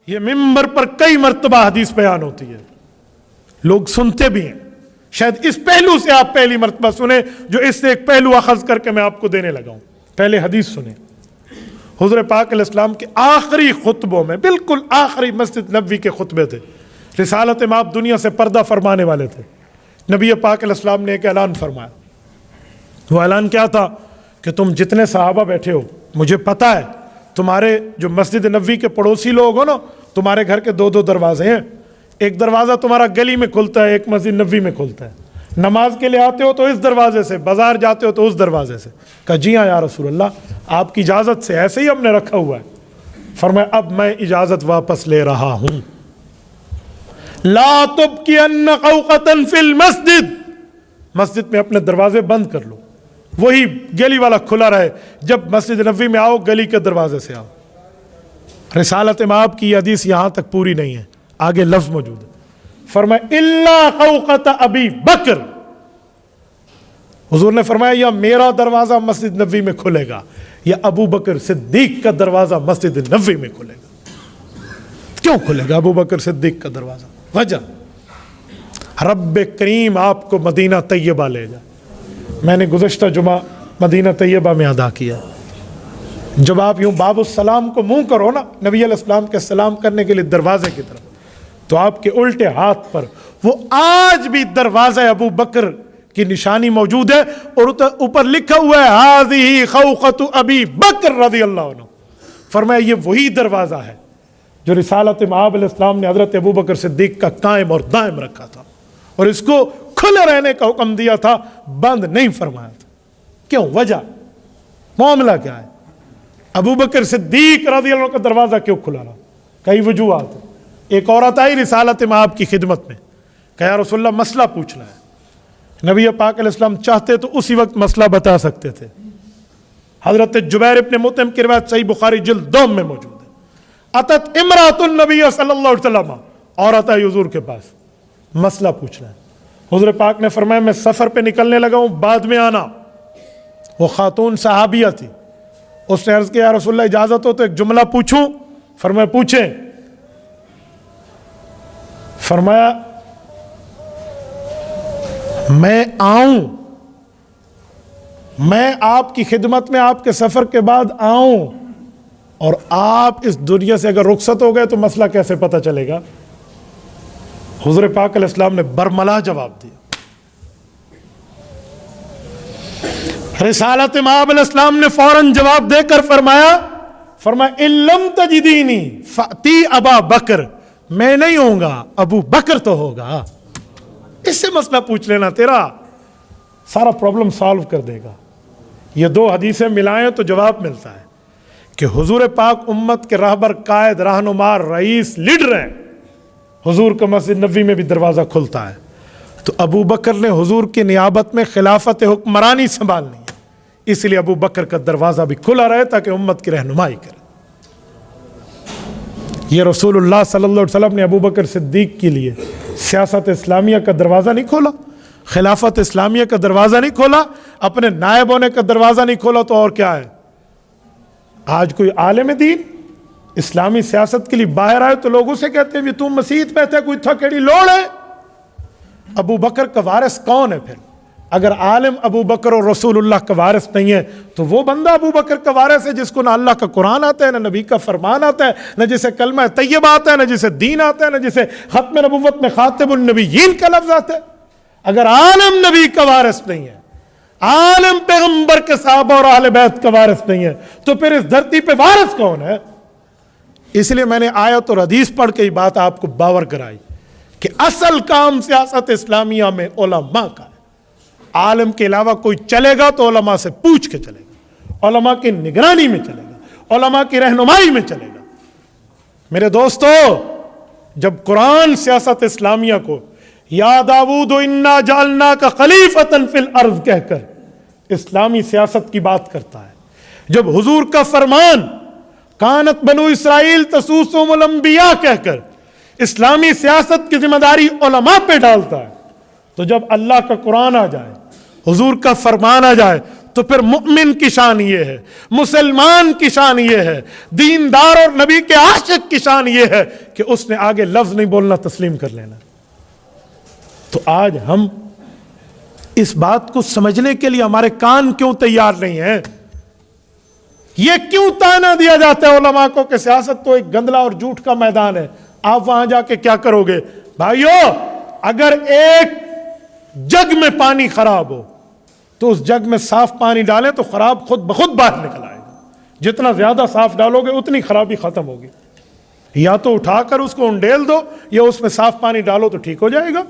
یہ ممبر پر کئی مرتبہ حدیث بیان ہوتی ہے، لوگ سنتے بھی ہیں، شاید اس پہلو سے آپ پہلی مرتبہ سنیں جو اس سے ایک پہلو اخذ کر کے میں آپ کو دینے لگا ہوں۔ پہلے حدیث سنیں، حضور پاک علیہ السلام کے آخری خطبوں میں، بالکل آخری مسجد نبوی کے خطبے تھے، رسالت مآب دنیا سے پردہ فرمانے والے تھے، نبی پاک علیہ السلام نے ایک اعلان فرمایا۔ وہ اعلان کیا تھا کہ تم جتنے صحابہ بیٹھے ہو، مجھے پتہ ہے تمہارے جو مسجد نبوی کے پڑوسی لوگ ہو نا، تمہارے گھر کے دو دو دروازے ہیں، ایک دروازہ تمہارا گلی میں کھلتا ہے، ایک مسجد نبوی میں کھلتا ہے، نماز کے لیے آتے ہو تو اس دروازے سے، بازار جاتے ہو تو اس دروازے سے۔ کہا جی ہاں یا رسول اللہ، آپ کی اجازت سے ایسے ہی ہم نے رکھا ہوا ہے۔ فرمایا اب میں اجازت واپس لے رہا ہوں، لا تبقین قوقۃ فی المسجد، مسجد میں اپنے دروازے بند کر لو، وہی گلی والا کھلا رہے، جب مسجد نبوی میں آؤ گلی کے دروازے سے آؤ۔ رسالت مآب کی حدیث یہاں تک پوری نہیں ہے، آگے لفظ موجود ہے، فرمایا الا قوقۃ ابی بکر، حضور نے فرمایا یا میرا دروازہ مسجد نبوی میں کھلے گا یا ابو بکر صدیق کا دروازہ مسجد نبوی میں کھلے گا۔ کیوں کھلے گا ابو بکر صدیق کا دروازہ؟ وجہ رب کریم آپ کو مدینہ طیبہ لے جائے۔ میں نے گزشتہ جمعہ مدینہ طیبہ میں ادا کیا، جب آپ یوں باب السلام کو منہ کرو نا نبی علیہ السلام کے سلام کرنے کے لیے دروازے کی طرف، تو آپ کے الٹے ہاتھ پر وہ آج بھی دروازہ ابو بکر کی نشانی موجود ہے، اور اوپر لکھا ہوا ہے ہذہ خوخۃ ابی بکر رضی اللہ عنہ۔ فرمایا یہ وہی دروازہ ہے جو رسالت مآب علیہ السلام نے حضرت ابو بکر صدیق کا قائم اور دائم رکھا تھا، اور اس کو کھلے رہنے کا حکم دیا تھا، بند نہیں فرمایا تھا۔ کیوں؟ وجہ، معاملہ کیا ہے؟ ابو بکر صدیق رضی اللہ عنہ کا دروازہ کیوں کھلا رہا؟ کئی وجوہات ہیں۔ ایک عورت آئی رسالت مآب کی خدمت میں، کہا یا رسول اللہ مسئلہ پوچھنا ہے۔ نبی پاک علیہ السلام چاہتے تو اسی وقت مسئلہ بتا سکتے تھے۔ حضرت جبیر ابن مطعم کی روایت صحیح بخاری جلد 2 میں موجود ہے، اتت امرأۃ النبی صلی اللہ علیہ وسلم، عورت آئی حضور کے پاس، مسئلہ پوچھنا ہے۔ حضور پاک نے فرمایا میں سفر پہ نکلنے لگا ہوں، بعد میں آنا۔ وہ خاتون صحابیہ تھی، اس نے عرض کیا یا رسول اللہ اجازت ہو تو ایک جملہ پوچھوں؟ فرمایا پوچھیں۔ فرمایا میں آؤں، میں آپ کی خدمت میں آپ کے سفر کے بعد آؤں، اور آپ اس دنیا سے اگر رخصت ہو گئے تو مسئلہ کیسے پتہ چلے گا؟ حضور پاک علیہ السلام نے برملا جواب دیا۔ رسالت مآب علیہ السلام نے فوراً جواب دے کر فرمایا ان لم تجدینی فاتی ابا بکر، میں نہیں ہوں گا، ابو بکر تو ہوگا۔ اس سے مسئلہ پوچھ لینا، تیرا سارا پرابلم سالو کر دے گا۔ یہ 2 حدیثیں ملائیں تو جواب ملتا ہے کہ حضور پاک امت کے راہبر، قائد، رہنما، رئیس، لیڈر ہیں، حضور کا مسجد نبوی میں بھی دروازہ کھلتا ہے، تو ابو بکر نے حضور کی نیابت میں خلافت حکمرانی سنبھالنی ہے، اس لیے ابو بکر کا دروازہ بھی کھلا رہے تاکہ امت کی رہنمائی کرے۔ یہ رسول اللہ صلی اللہ علیہ وسلم نے ابو بکر صدیق کے لیے سیاست اسلامیہ کا دروازہ نہیں کھولا، خلافت اسلامیہ کا دروازہ نہیں کھولا، اپنے نائب ہونے کا دروازہ نہیں کھولا، تو اور کیا ہے؟ آج کوئی عالم دین اسلامی سیاست کے لیے باہر آئے تو لوگ اسے کہتے ہیں تم مسیت میں تھے، کوئی تھکیڑی لوڑ ہے؟ ابو بکر کا وارث کون ہے پھر؟ اگر عالم ابو بکر اور رسول اللہ کا وارث نہیں ہے تو وہ بندہ ابو بکر کا وارث ہے جس کو نہ اللہ کا قرآن آتا ہے، نہ نبی کا فرمان آتا ہے، نہ جسے کلمہ طیبہ آتا ہے، نہ جسے دین آتا ہے، نہ جسے ختم نبوت میں خاتم النبیین کا لفظ آتا ہے۔ اگر عالم نبی کا وارث نہیں ہے، عالم پیغمبر کے صحابہ اور اہل بیت کا وارث نہیں ہے، تو پھر اس دھرتی پہ وارث کون ہے؟ اس لیے میں نے آیت اور حدیث پڑھ کے یہ بات آپ کو باور کرائی کہ اصل کام سیاست اسلامیہ میں علماء کا ہے۔ عالم کے علاوہ کوئی چلے گا تو علماء سے پوچھ کے چلے گا، علماء کی نگرانی میں چلے گا، علماء کی رہنمائی میں چلے گا۔ میرے دوستو، جب قرآن سیاست اسلامیہ کو یا داؤد انا جعلناک خلیفۃ فی الارض کہہ کر اسلامی سیاست کی بات کرتا ہے، جب حضور کا فرمان کانت بنو اسرائیل تسوسهم الانبیاء کہہ کر اسلامی سیاست کی ذمہ داری علماء پہ ڈالتا ہے، تو جب اللہ کا قرآن آ جائے، حضور کا فرمان آ جائے، تو پھر مومن کی شان یہ ہے، مسلمان کی شان یہ ہے، دیندار اور نبی کے عاشق کی شان یہ ہے کہ اس نے آگے لفظ نہیں بولنا، تسلیم کر لینا۔ تو آج ہم اس بات کو سمجھنے کے لیے ہمارے کان کیوں تیار نہیں ہیں؟ یہ کیوں تانا دیا جاتا ہے علماء کو کہ سیاست تو ایک گندلا اور جھوٹ کا میدان ہے، آپ وہاں جا کے کیا کرو گے؟ بھائیو، اگر ایک جگ میں پانی خراب ہو تو اس جگ میں صاف پانی ڈالیں تو خراب خود بخود باہر نکل آئے گا۔ جتنا زیادہ صاف ڈالو گے اتنی خرابی ختم ہوگی۔ یا تو اٹھا کر اس کو انڈیل دو یا اس میں صاف پانی ڈالو تو ٹھیک ہو جائے گا۔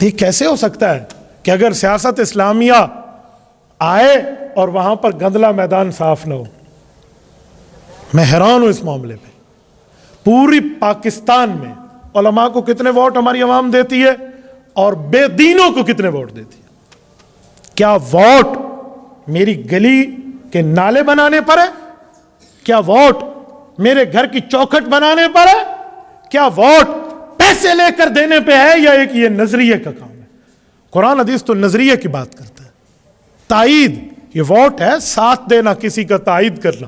یہ کیسے ہو سکتا ہے کہ اگر سیاست اسلامیہ آئے اور وہاں پر گندلا میدان صاف نہ ہو؟ میں حیران ہوں اس معاملے پہ۔ پوری پاکستان میں علماء کو کتنے ووٹ ہماری عوام دیتی ہے اور بے دینوں کو کتنے ووٹ دیتی ہے؟ کیا ووٹ میری گلی کے نالے بنانے پر ہے؟ کیا ووٹ میرے گھر کی چوکھٹ بنانے پر ہے؟ کیا ووٹ پیسے لے کر دینے پہ ہے یا ایک یہ نظریے کا کام ہے؟ قرآن حدیث تو نظریے کی بات کرتا ہے۔ تائید یہ ووٹ ہے، ساتھ دینا، کسی کا تائید کرنا۔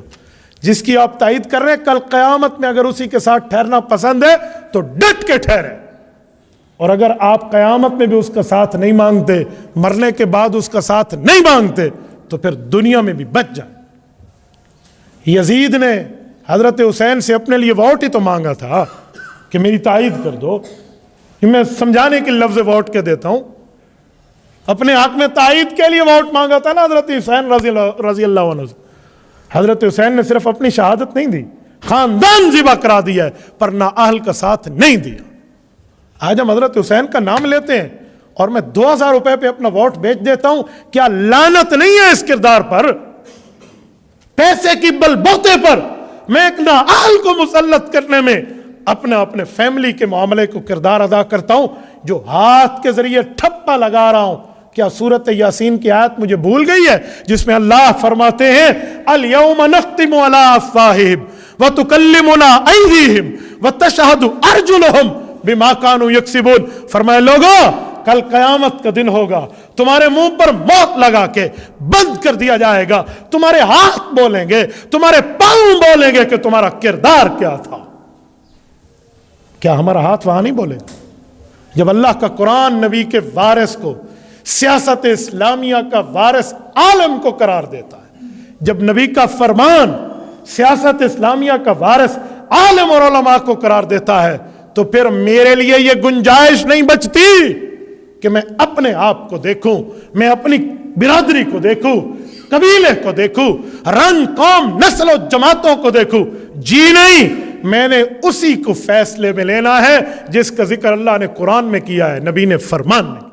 جس کی آپ تائید کر رہے ہیں کل قیامت میں اگر اسی کے ساتھ ٹھہرنا پسند ہے تو ڈٹ کے ٹھہرے، اور اگر آپ قیامت میں بھی اس کا ساتھ نہیں مانگتے، مرنے کے بعد اس کا ساتھ نہیں مانگتے، تو پھر دنیا میں بھی بچ جائے۔ یزید نے حضرت حسین سے اپنے لیے ووٹ ہی تو مانگا تھا کہ میری تائید کر دو۔ میں سمجھانے کے لفظ ووٹ کے دیتا ہوں، اپنے حق میں تائید کے لیے ووٹ مانگا تھا نا حضرت حسین رضی اللہ عنہ سے۔ حضرت حسین نے صرف اپنی شہادت نہیں دی، خاندان ذبح کرا دیا ہے، پر نہ اہل کا ساتھ نہیں دیا۔ آج ہم حضرت حسین کا نام لیتے ہیں اور میں 2000 روپے پہ اپنا ووٹ بیچ دیتا ہوں، کیا لعنت نہیں ہے اس کردار پر؟ پیسے کی بل بوتے پر میں ایک نا اہل کو مسلط کرنے میں اپنے فیملی کے معاملے کو کردار ادا کرتا ہوں، جو ہاتھ کے ذریعے ٹھپا لگا رہا ہوں۔ کیا سورۃ یاسین کی آیت مجھے بھول گئی ہے جس میں اللہ فرماتے ہیں الیوم نختم علی افواہہم وتکلمنا ایدیہم وتشہد ارجلہم بما کانوا یکسبون؟ فرمایا لوگوں، کل قیامت کا دن ہوگا، تمہارے منہ پر موت لگا کے بند کر دیا جائے گا، تمہارے ہاتھ بولیں گے، تمہارے پاؤں بولیں گے کہ تمہارا کردار کیا تھا۔ کیا ہمارا ہاتھ وہاں نہیں بولے؟ جب اللہ کا قرآن نبی کے وارث کو، سیاست اسلامیہ کا وارث عالم کو قرار دیتا ہے، جب نبی کا فرمان سیاست اسلامیہ کا وارث عالم اور علماء کو قرار دیتا ہے، تو پھر میرے لیے یہ گنجائش نہیں بچتی کہ میں اپنے آپ کو دیکھوں، میں اپنی برادری کو دیکھوں، قبیلے کو دیکھوں، رنگ، قوم، نسل و جماعتوں کو دیکھوں۔ جی نہیں، میں نے اسی کو فیصلے میں لینا ہے جس کا ذکر اللہ نے قرآن میں کیا ہے، نبی نے فرمان میں کیا۔